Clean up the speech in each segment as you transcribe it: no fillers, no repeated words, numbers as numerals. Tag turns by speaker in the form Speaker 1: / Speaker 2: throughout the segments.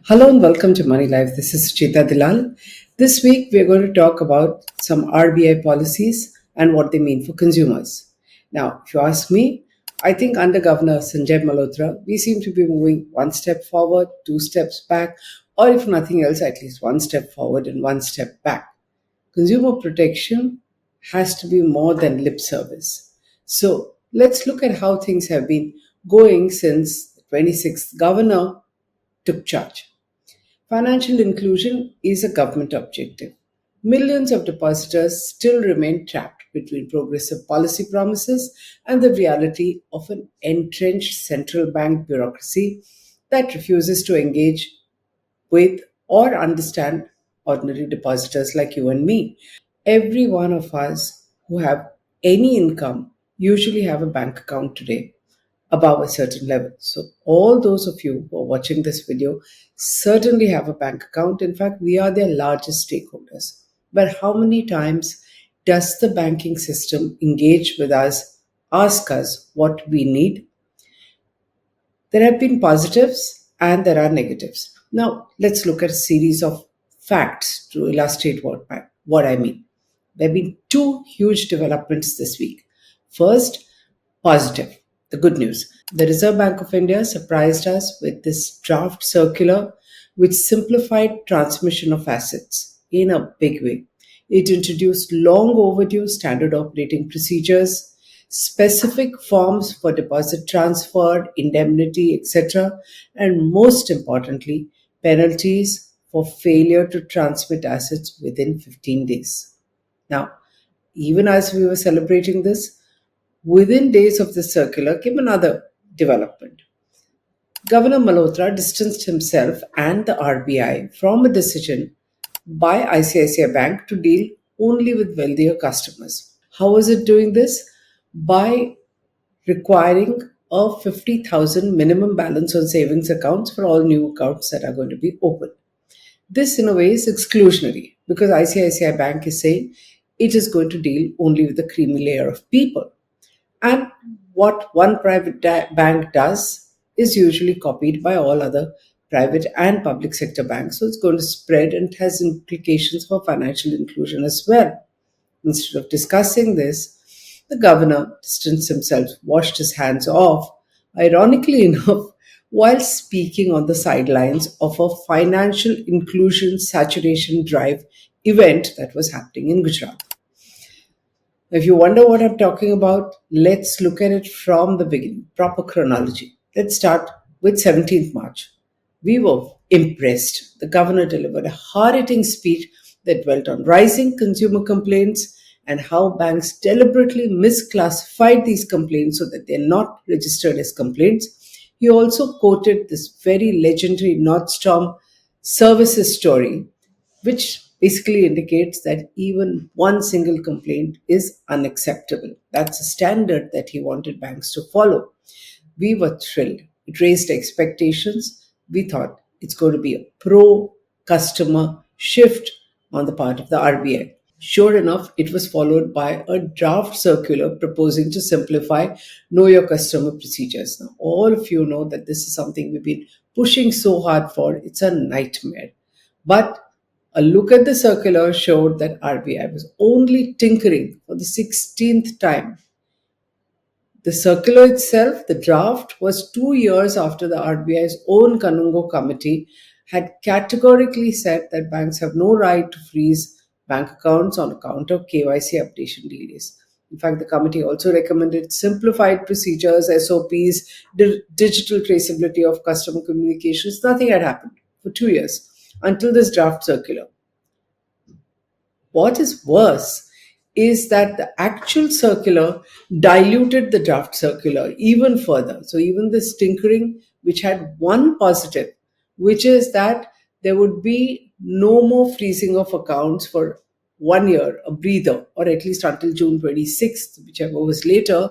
Speaker 1: Hello and welcome to Moneylife. This is Sucheta Dalal. This week we are going to talk about some RBI policies and what they mean for consumers. Now, if you ask me, I think under Governor Sanjay Malhotra, we seem to be moving one step forward, two steps back, or if nothing else, at least one step forward and one step back. Consumer protection has to be more than lip service. So let's look at how things have been going since the 26th governor took charge. Financial inclusion is a government objective. Millions of depositors still remain trapped between progressive policy promises and the reality of an entrenched central bank bureaucracy that refuses to engage with or understand ordinary depositors like you and me. Every one of us who have any income usually have a bank account today above a certain level. So, all those of you who are watching this video certainly have a bank account. In fact, we are their largest stakeholders. But how many times does the banking system engage with us, ask us what we need? There have been positives and there are negatives. Now, let's look at a series of facts to illustrate what I mean. There have been two huge developments this week. First, positive, the good news. The Reserve Bank of India surprised us with this draft circular which simplified transmission of assets in a big way. It introduced long overdue standard operating procedures, specific forms for deposit transfer, indemnity, etc., and most importantly, penalties for failure to transmit assets within 15 days. Now, even as we were celebrating this, within days of the circular came another development. Governor Malhotra distanced himself and the RBI from a decision by ICICI Bank to deal only with wealthier customers. How was it doing this? By requiring a 50,000 minimum balance on savings accounts for all new accounts that are going to be opened. This, in a way, is exclusionary because ICICI Bank is saying it is going to deal only with the creamy layer of people. And what one private bank does is usually copied by all other private and public sector banks. So it's going to spread and has implications for financial inclusion as well. Instead of discussing this, the governor distanced himself, washed his hands off, ironically enough, while speaking on the sidelines of a financial inclusion saturation drive event that was happening in Gujarat. If you wonder what I'm talking about, let's look at it from the beginning, proper chronology. Let's start with 17th March. We were impressed. The governor delivered a hard-hitting speech that dwelt on rising consumer complaints and how banks deliberately misclassified these complaints so that they're not registered as complaints. He also quoted this very legendary Nordstorm services story, which basically indicates that even one single complaint is unacceptable. That's a standard that he wanted banks to follow. We were thrilled. It raised expectations. We thought it's going to be a pro customer shift on the part of the RBI. Sure enough, it was followed by a draft circular proposing to simplify know your customer procedures. Now, all of you know that this is something we've been pushing so hard for. It's a nightmare. But a look at the circular showed that RBI was only tinkering for the 16th time. The circular itself, the draft, was 2 years after the RBI's own Kanungo committee had categorically said that banks have no right to freeze bank accounts on account of KYC updation delays. In fact, the committee also recommended simplified procedures, SOPs, digital traceability of customer communications. Nothing had happened for 2 years until this draft circular. What is worse is that the actual circular diluted the draft circular even further. So, even this tinkering, which had one positive, which is that there would be no more freezing of accounts for 1 year, a breather, or at least until June 26th, whichever was later,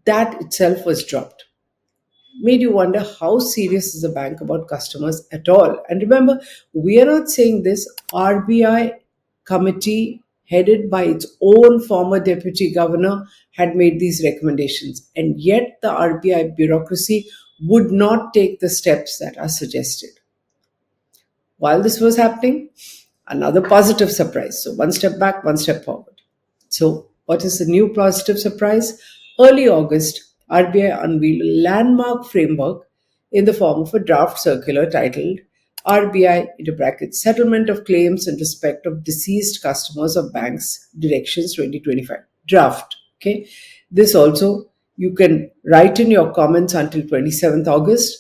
Speaker 1: that itself was dropped. Made you wonder how serious is a bank about customers at all. And remember, we are not saying this. RBI committee headed by its own former deputy governor had made these recommendations, and yet the RBI bureaucracy would not take the steps that are suggested. While this was happening, another positive surprise. So one step back, one step forward. So, what is the new positive surprise? Early August, RBI unveiled a landmark framework in the form of a draft circular titled RBI into brackets Settlement of Claims in Respect of Deceased Customers of Banks Directions 2025. Draft. Okay. This also you can write in your comments until 27th August.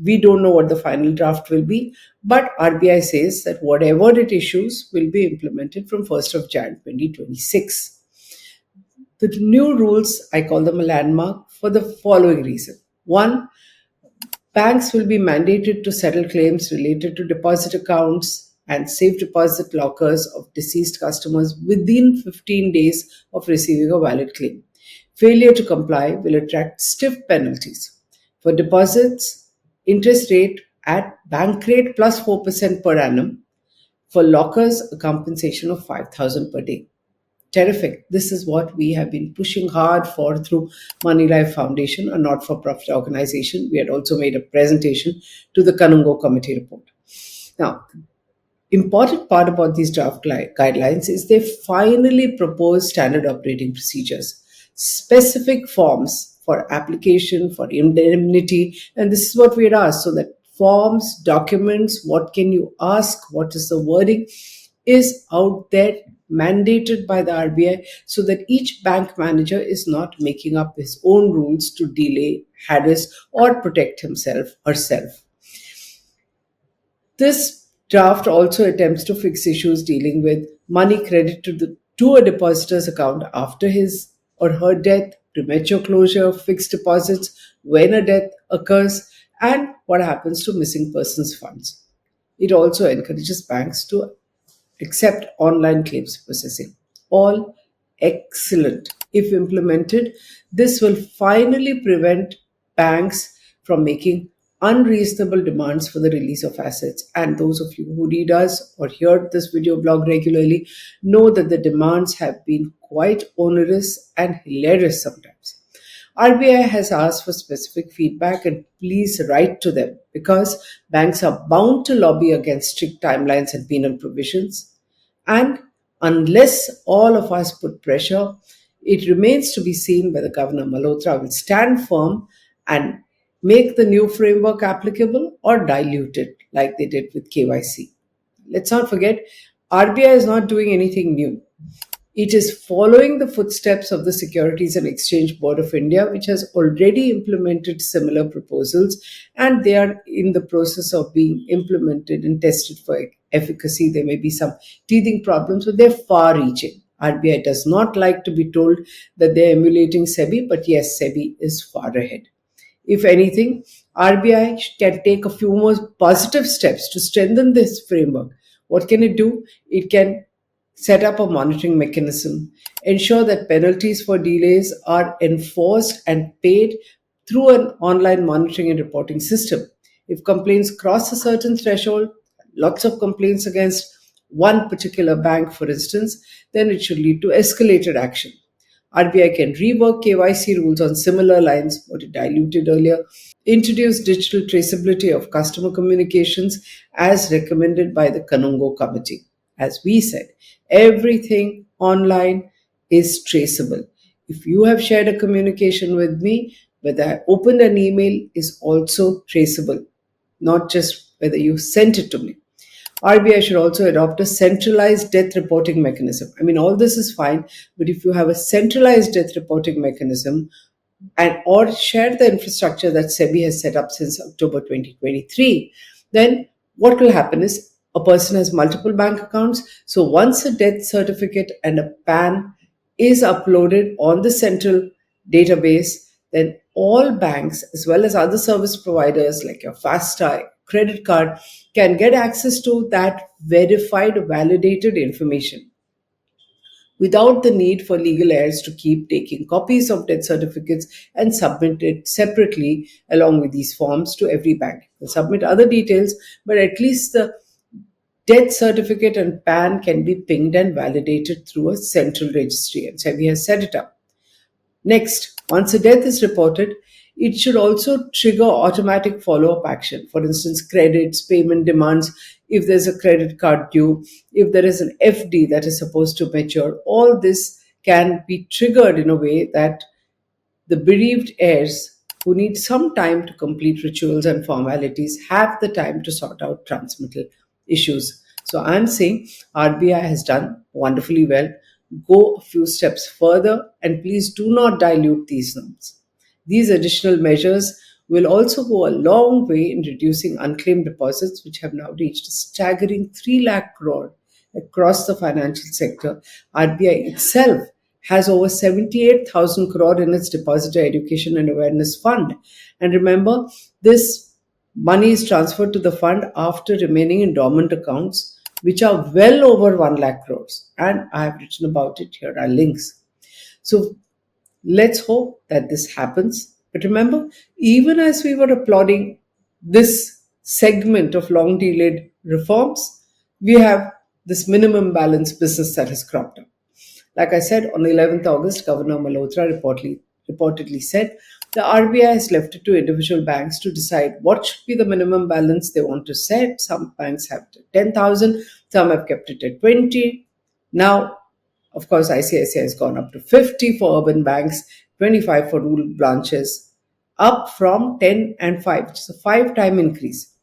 Speaker 1: We don't know what the final draft will be, but RBI says that whatever it issues will be implemented from 1st of Jan 2026. The new rules, I call them a landmark for the following reason. One, banks will be mandated to settle claims related to deposit accounts and safe deposit lockers of deceased customers within 15 days of receiving a valid claim. Failure to comply will attract stiff penalties. For deposits, interest rate at bank rate plus 4% per annum. For lockers, a compensation of 5,000 per day. Terrific. This is what we have been pushing hard for through Moneylife Foundation, a not-for-profit organization. We had also made a presentation to the Kanungo Committee report. Now, important part about these draft guidelines is they finally propose standard operating procedures, specific forms for application, for indemnity, and this is what we had asked, so that forms, documents, what can you ask, what is the wording, is out there mandated by the RBI so that each bank manager is not making up his own rules to delay, harass, or protect himself herself. This draft also attempts to fix issues dealing with money credited to a depositor's account after his or her death, premature closure, fixed deposits, when a death occurs, and what happens to missing persons' funds. It also encourages banks to accept online claims processing. All excellent. If implemented, this will finally prevent banks from making unreasonable demands for the release of assets. And those of you who read us or hear this video blog regularly know that the demands have been quite onerous and hilarious sometimes. RBI has asked for specific feedback and please write to them because banks are bound to lobby against strict timelines and penal provisions. And unless all of us put pressure, it remains to be seen whether Governor Malhotra will stand firm and make the new framework applicable or dilute it like they did with KYC. Let's not forget, RBI is not doing anything new. It is following the footsteps of the Securities and Exchange Board of India, which has already implemented similar proposals, and they are in the process of being implemented and tested for efficacy. There may be some teething problems, but they're far-reaching. RBI does not like to be told that they're emulating SEBI, but yes, SEBI is far ahead. If anything, RBI can take a few more positive steps to strengthen this framework. What can it do? It can set up a monitoring mechanism, ensure that penalties for delays are enforced and paid through an online monitoring and reporting system. If complaints cross a certain threshold, lots of complaints against one particular bank, for instance, then it should lead to escalated action. RBI can rework KYC rules on similar lines, what it diluted earlier, introduce digital traceability of customer communications as recommended by the Kanungo Committee. As we said, everything online is traceable. If you have shared a communication with me, whether I opened an email is also traceable, not just whether you sent it to me. RBI should also adopt a centralized death reporting mechanism. I mean, all this is fine, but if you have a centralized death reporting mechanism and or share the infrastructure that SEBI has set up since October 2023, then what will happen is a person has multiple bank accounts. So once a death certificate and a PAN is uploaded on the central database, then all banks, as well as other service providers like your FASTA, credit card, can get access to that verified, validated information without the need for legal heirs to keep taking copies of death certificates and submit it separately along with these forms to every bank. They'll submit other details, but at least the death certificate and PAN can be pinged and validated through a central registry, and SEBI has set it up. Next, once a death is reported, it should also trigger automatic follow-up action. For instance, credits, payment demands. if there's a credit card due, if there is an FD that is supposed to mature. All this can be triggered in a way that the bereaved heirs who need some time to complete rituals and formalities have the time to sort out transmittal issues. So I'm saying RBI has done wonderfully well. Go a few steps further and please do not dilute these norms. These additional measures will also go a long way in reducing unclaimed deposits, which have now reached a staggering 3 lakh crore across the financial sector. RBI itself has over 78,000 crore in its Depositor Education and Awareness Fund. And remember, this money is transferred to the fund after remaining in dormant accounts, which are well over 1 lakh crores. And I have written about it. Here are links. So let's hope that this happens. But remember, even as we were applauding this segment of long delayed reforms, we have this minimum balance business that has cropped up. Like I said, on 11th August, Governor Malhotra reportedly said the RBI has left it to individual banks to decide what should be the minimum balance they want to set. Some banks have 10,000, some have kept it at 20. Now, of course, ICICI has gone up to 50 for urban banks, 25 for rural branches, up from 10 and 5. It's a 5-time increase.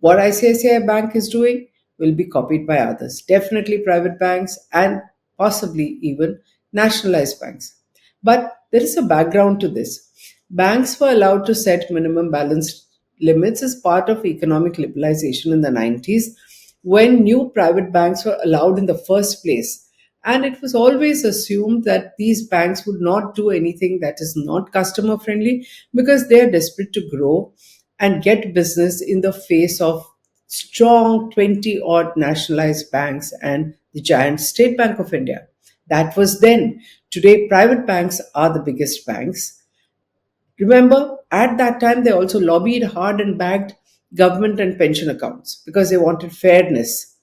Speaker 1: What ICICI Bank is doing will be copied by others, definitely private banks and possibly even nationalized banks. But there is a background to this. Banks were allowed to set minimum balance limits as part of economic liberalization in the 90s when new private banks were allowed in the first place. And it was always assumed that these banks would not do anything that is not customer friendly because they are desperate to grow and get business in the face of strong 20 odd nationalized banks and the giant State Bank of India. That was then. Today, private banks are the biggest banks. Remember, at that time, they also lobbied hard and backed government and pension accounts because they wanted fairness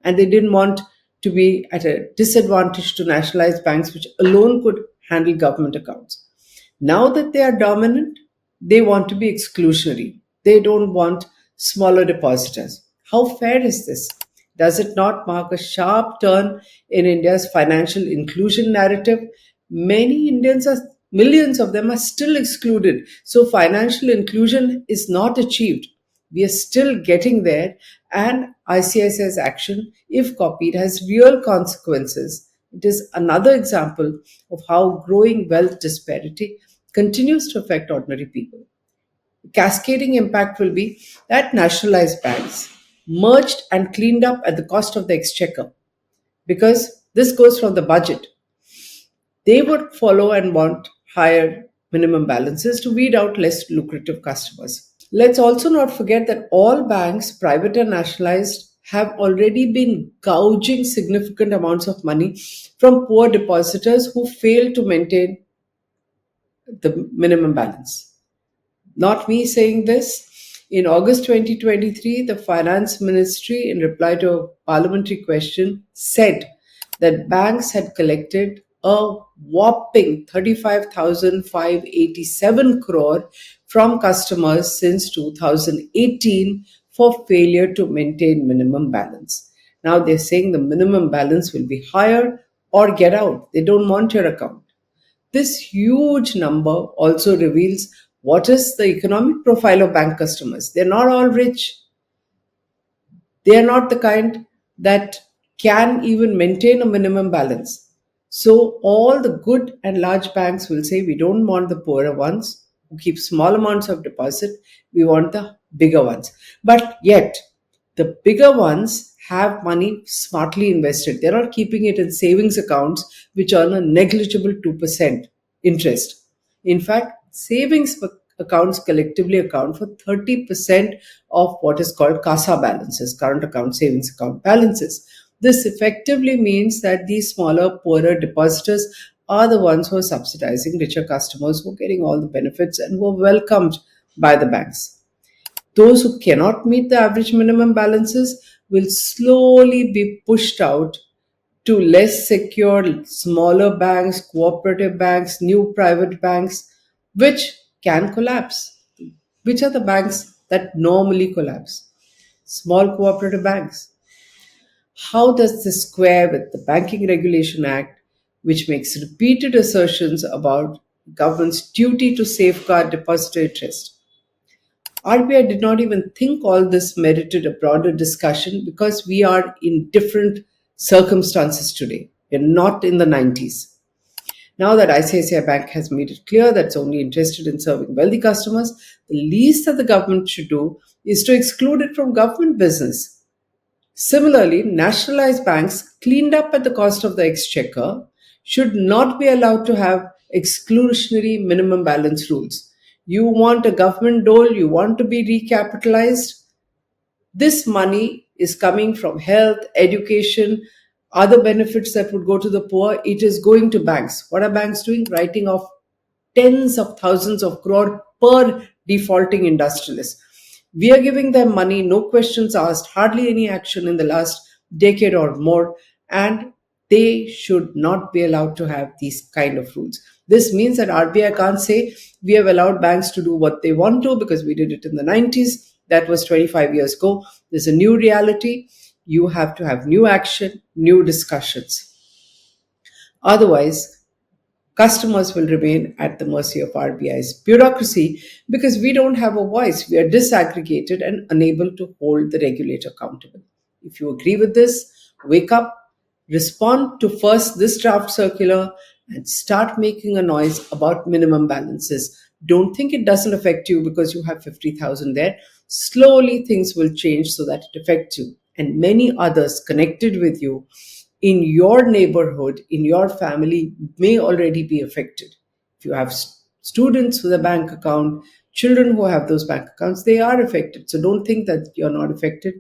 Speaker 1: and they didn't want to be at a disadvantage to nationalized banks, which alone could handle government accounts. Now that they are dominant, they want to be exclusionary. They don't want smaller depositors. How fair is this? Does it not mark a sharp turn in India's financial inclusion narrative? Many Indians are, millions of them are still excluded. So financial inclusion is not achieved. We are still getting there, and ICICI's action, if copied, has real consequences. It is another example of how growing wealth disparity continues to affect ordinary people. The cascading impact will be that nationalized banks merged and cleaned up at the cost of the exchequer because this goes from the budget. They would follow and want higher minimum balances to weed out less lucrative customers. Let's also not forget that all banks, private and nationalized, have already been gouging significant amounts of money from poor depositors who fail to maintain the minimum balance. Not me saying this. In August 2023, the Finance Ministry, in reply to a parliamentary question, said that banks had collected a whopping 35,587 crore from customers since 2018 for failure to maintain minimum balance. Now they're saying the minimum balance will be higher or get out. They don't want your account. This huge number also reveals what is the economic profile of bank customers. They're not all rich. They are not the kind that can even maintain a minimum balance. So, all the good and large banks will say, we don't want the poorer ones who keep small amounts of deposit, we want the bigger ones. But yet, the bigger ones have money smartly invested. They're not keeping it in savings accounts which earn a negligible 2% interest. In fact, savings accounts collectively account for 30% of what is called CASA balances, current account, savings account balances. This effectively means that these smaller, poorer depositors are the ones who are subsidizing richer customers who are getting all the benefits and who are welcomed by the banks. Those who cannot meet the average minimum balances will slowly be pushed out to less secure, smaller banks, cooperative banks, new private banks, which can collapse. Which are the banks that normally collapse? small cooperative banks. How does this square with the Banking Regulation Act, which makes repeated assertions about government's duty to safeguard depositor interest? RBI did not even think all this merited a broader discussion because we are in different circumstances today. We're not in the 90s. Now that ICICI Bank has made it clear that it's only interested in serving wealthy customers, the least that the government should do is to exclude it from government business. Similarly, nationalized banks cleaned up at the cost of the exchequer should not be allowed to have exclusionary minimum balance rules. You want a government dole, you want to be recapitalized. This money is coming from health, education, other benefits that would go to the poor. It is going to banks. What are banks doing? Writing off tens of thousands of crore per defaulting industrialist. We are giving them money, no questions asked, hardly any action in the last decade or more, and they should not be allowed to have these kind of rules. This means that RBI can't say we have allowed banks to do what they want to because we did it in the 90s. That was 25 years ago. There's a new reality. You have to have new action, new discussions. Otherwise, customers will remain at the mercy of RBI's bureaucracy because we don't have a voice. We are disaggregated and unable to hold the regulator accountable. If you agree with this, wake up, respond to first this draft circular, and start making a noise about minimum balances. Don't think it doesn't affect you because you have 50,000 there. Slowly things will change so that it affects you and many others connected with you in your neighborhood, in your family, may already be affected. If you have students with a bank account, children who have those bank accounts, they are affected. So don't think that you're not affected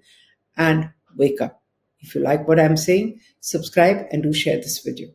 Speaker 1: and wake up. If you like what I'm saying, subscribe and do share this video.